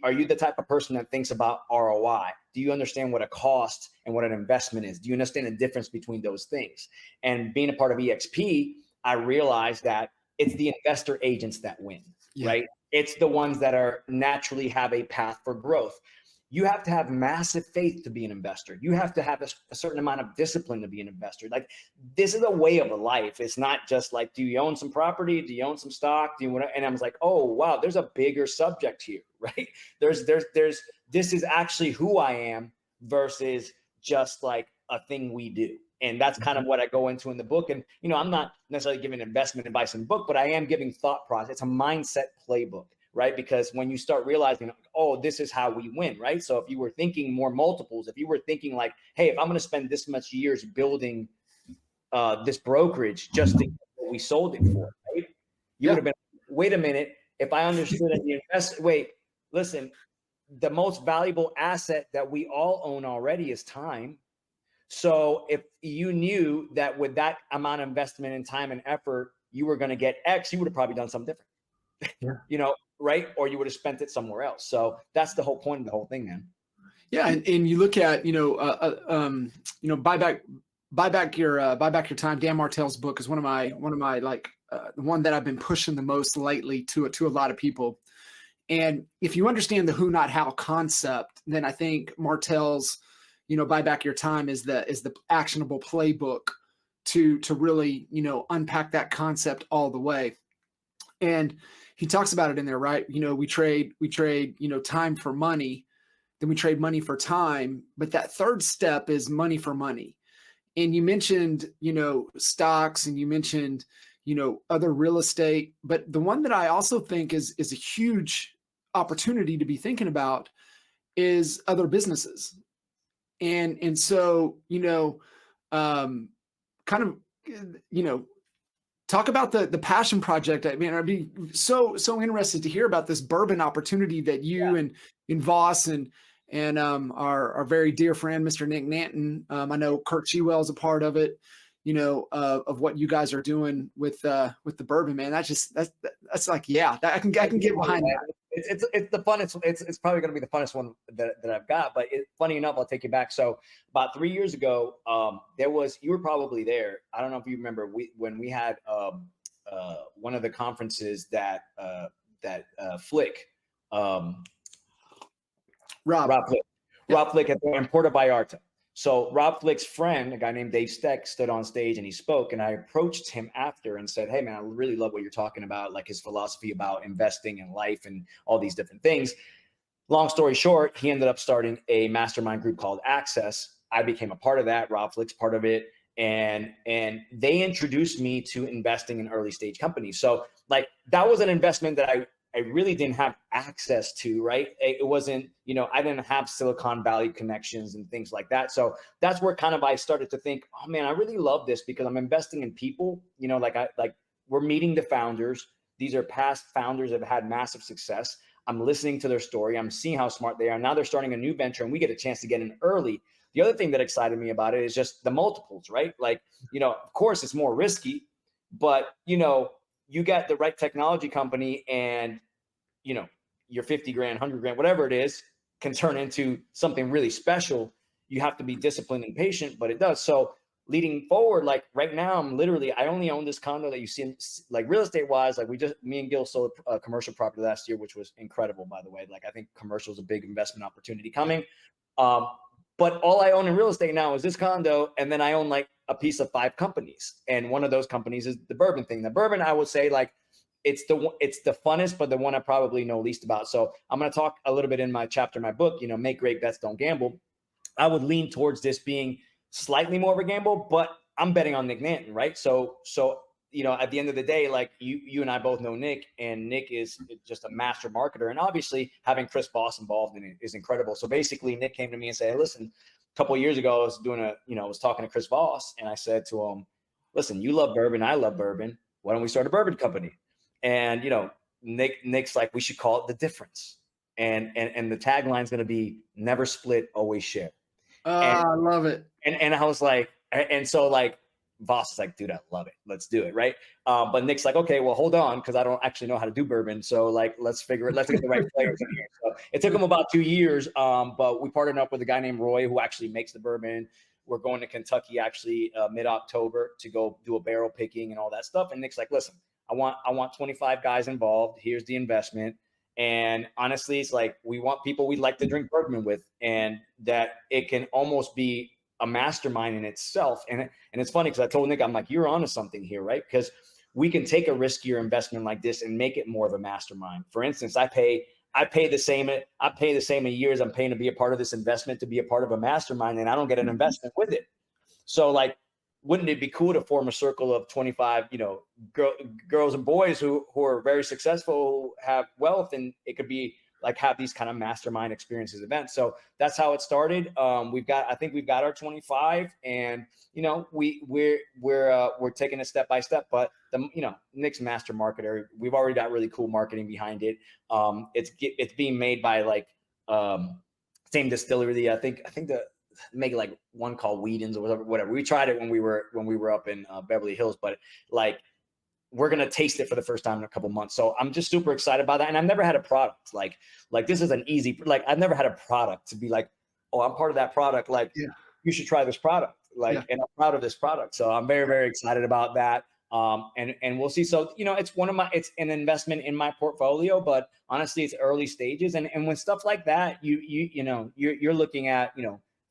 are you the type of person that thinks about ROI? Do you understand what a cost and what an investment is? Do you understand the difference between those things? And being a part of EXP, I realized that it's the investor agents that win, right? It's the ones that are naturally have a path for growth. You have to have massive faith to be an investor. You have to have a certain amount of discipline to be an investor. Like, this is a way of a life. It's not just like, do you own some property? Do you own some stock? Do you want to? And I was like, oh, wow, there's a bigger subject here, right? This is actually who I am versus just like a thing we do. And that's kind of what I go into in the book. And, I'm not necessarily giving investment advice in the book, but I am giving thought process. It's a mindset playbook, right? Because when you start realizing, oh, this is how we win, right? So if you were thinking more multiples, if you were thinking like, hey, if I'm going to spend this much years building this brokerage just to get what we sold it for, right? You would have been, wait a minute, if I understood that listen, the most valuable asset that we all own already is time. So if you knew that with that amount of investment in time and effort, you were going to get X, you would have probably done something different, right? Or you would have spent it somewhere else. So that's the whole point of the whole thing, man. Yeah. And you look at, buy back your time. Dan Martell's book is one of my like the one that I've been pushing the most lately to a lot of people. And if you understand the who, not how concept, then I think Martell's, buy back your time is the actionable playbook to really, unpack that concept all the way. And he talks about it in there, right? We trade, time for money, then we trade money for time. But that third step is money for money. And you mentioned, stocks, and you mentioned, other real estate. But the one that I also think is a huge opportunity to be thinking about is other businesses. And so, talk about the passion project. I mean, I'd be so interested to hear about this bourbon opportunity that you and Voss and our very dear friend, Mr. Nick Nanton. I know Kurt Shewell is a part of it, of what you guys are doing with the bourbon, man. That's like, I can get behind that. It's the funnest. It's probably going to be the funnest one that I've got. But funny enough, I'll take you back. So about 3 years ago, you were probably there. I don't know if you remember when we had one of the conferences that Flick, Rob Flick in Puerto Vallarta. So Rob Flick's friend, a guy named Dave Steck, stood on stage and he spoke, and I approached him after and said, hey man, I really love what you're talking about, like his philosophy about investing in life and all these different things. Long story short, he ended up starting a mastermind group called Access. I became a part of that. Rob Flick's part of it. And they introduced me to investing in early stage companies. So like that was an investment that I really didn't have access to, right? It wasn't, I didn't have Silicon Valley connections and things like that. So that's where kind of I started to think, oh man, I really love this because I'm investing in people, like we're meeting the founders. These are past founders that have had massive success. I'm listening to their story. I'm seeing how smart they are. Now they're starting a new venture and we get a chance to get in early. The other thing that excited me about it is just the multiples, right? Like, of course it's more risky, but you got the right technology company and, your 50 grand, 100 grand, whatever it is, can turn into something really special. You have to be disciplined and patient, but it does. So leading forward, like right now, I only own this condo that you see, like real estate wise, like me and Gil sold a commercial property last year, which was incredible, by the way. Like I think commercial is a big investment opportunity coming. But all I own in real estate now is this condo. And then I own like a piece of 5 companies. And one of those companies is the bourbon thing. The bourbon, I would say like, it's the funnest, but the one I probably know least about. So I'm going to talk a little bit in my chapter, my book, make great bets, don't gamble. I would lean towards this being slightly more of a gamble, but I'm betting on Nick Nanton, right? So at the end of the day, like you and I both know Nick, and Nick is just a master marketer. And obviously having Chris Voss involved in it is incredible. So basically Nick came to me and said, hey, listen, a couple of years ago, I was talking to Chris Voss and I said to him, listen, you love bourbon. I love bourbon. Why don't we start a bourbon company? And, Nick's like, we should call it The Difference. And the tagline is going to be never split, always share. I love it. And I was like, and so like Voss is like, dude, I love it. Let's do it. Right. But Nick's like, okay, well, hold on. Cause I don't actually know how to do bourbon. So like, let's get the right players in here. So it took him about 2 years. But we partnered up with a guy named Roy who actually makes the bourbon. We're going to Kentucky actually mid-October to go do a barrel picking and all that stuff. And Nick's like, listen, I want 25 guys involved. Here's the investment. And honestly, it's like, we want people we'd like to drink bourbon with, and that it can almost be a mastermind in itself. And it's funny because I told Nick, I'm like, you're onto something here, right? Because we can take a riskier investment like this and make it more of a mastermind. For instance, I pay the same a year as I'm paying to be a part of this investment, to be a part of a mastermind, and I don't get an investment with it. So like, wouldn't it be cool to form a circle of 25, girls and boys who are very successful, who have wealth, and it could be like have these kind of mastermind experiences events. So that's how it started. I think we've got our 25, and we're taking it step by step. But Nick's master marketer. We've already got really cool marketing behind it. It's being made by like same distillery. I think make like one called Whedon's or whatever. We tried it when we were up in Beverly Hills, but like, we're going to taste it for the first time in a couple months. So I'm just super excited about that. And I've never had a product like this is an easy, like I've never had a product to be like, oh, I'm part of that product. Like you should try this product. And I'm proud of this product. So I'm very, very excited about that. And we'll see. So, it's an investment in my portfolio, but honestly, it's early stages. And when stuff like that, you're looking at,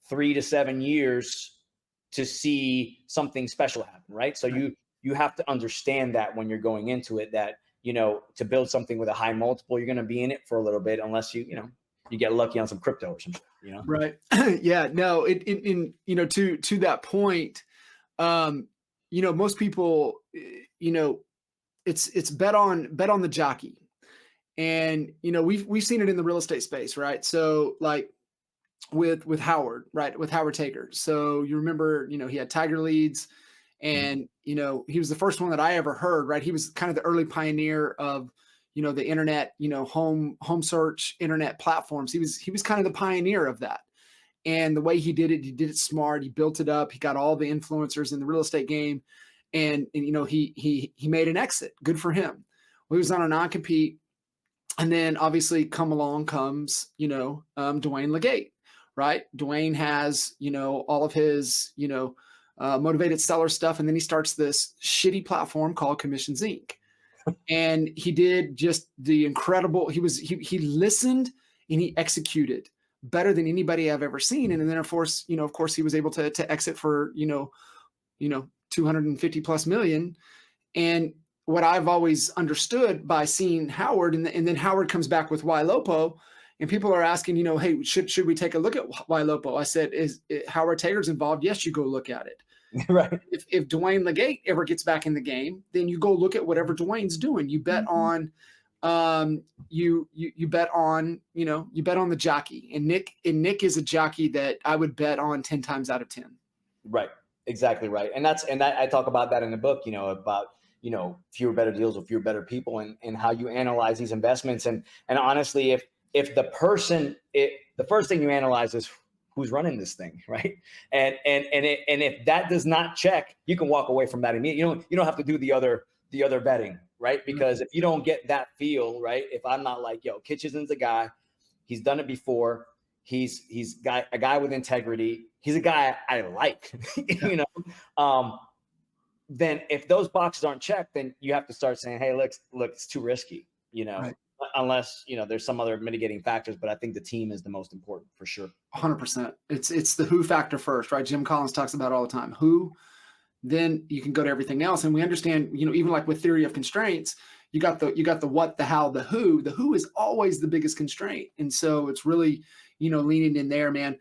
3 to 7 years to see something special happen. Right. So you have to understand that when you're going into it, that, to build something with a high multiple, you're going to be in it for a little bit, unless you get lucky on some crypto or something, Right. Yeah, no, to that point, most people, it's bet on the jockey, and, we've seen it in the real estate space, right? So like with Howard, right. With Howard Taker. So you remember, he had Tiger Leads, and, he was the first one that I ever heard, right? He was kind of the early pioneer of, the internet, home search internet platforms. He was kind of the pioneer of that. And the way he did it smart. He built it up. He got all the influencers in the real estate game, and he made an exit. Good for him. Well, he was on a non-compete. And then obviously comes, Dwayne Legate, right? Dwayne has, all of his, motivated seller stuff. And then he starts this shitty platform called Commissions Inc. And he did just the incredible, he listened and he executed better than anybody I've ever seen. And then of course he was able to exit for, 250 plus million. And what I've always understood by seeing Howard, and then Howard comes back with YLOPO, and people are asking, hey, should we take a look at YLOPO? I said, is Howard Taylor's involved? Yes, you go look at it. Right. If Dwayne Legate ever gets back in the game, then you go look at whatever Dwayne's doing. You bet on, you bet on the jockey. And Nick is a jockey that I would bet on 10 times out of 10. Right. Exactly right. And I talk about that in the book, about, fewer better deals with fewer better people, and how you analyze these investments. And honestly, if the first thing you analyze is who's running this thing, right? And if that does not check, you can walk away from that immediately. You don't have to do the other betting, right? Because if you don't get that feel, right? If I'm not like, Kitchens a guy, he's done it before. He's a guy with integrity. He's a guy I like, then if those boxes aren't checked, then you have to start saying, hey, look, it's too risky, right. Unless, there's some other mitigating factors, but I think the team is the most important for sure. 100%. It's the who factor first, right? Jim Collins talks about it all the time. Who, then you can go to everything else. And we understand, even like with theory of constraints, you got the what, the how, the who. The who is always the biggest constraint. And so it's really, leaning in there, man.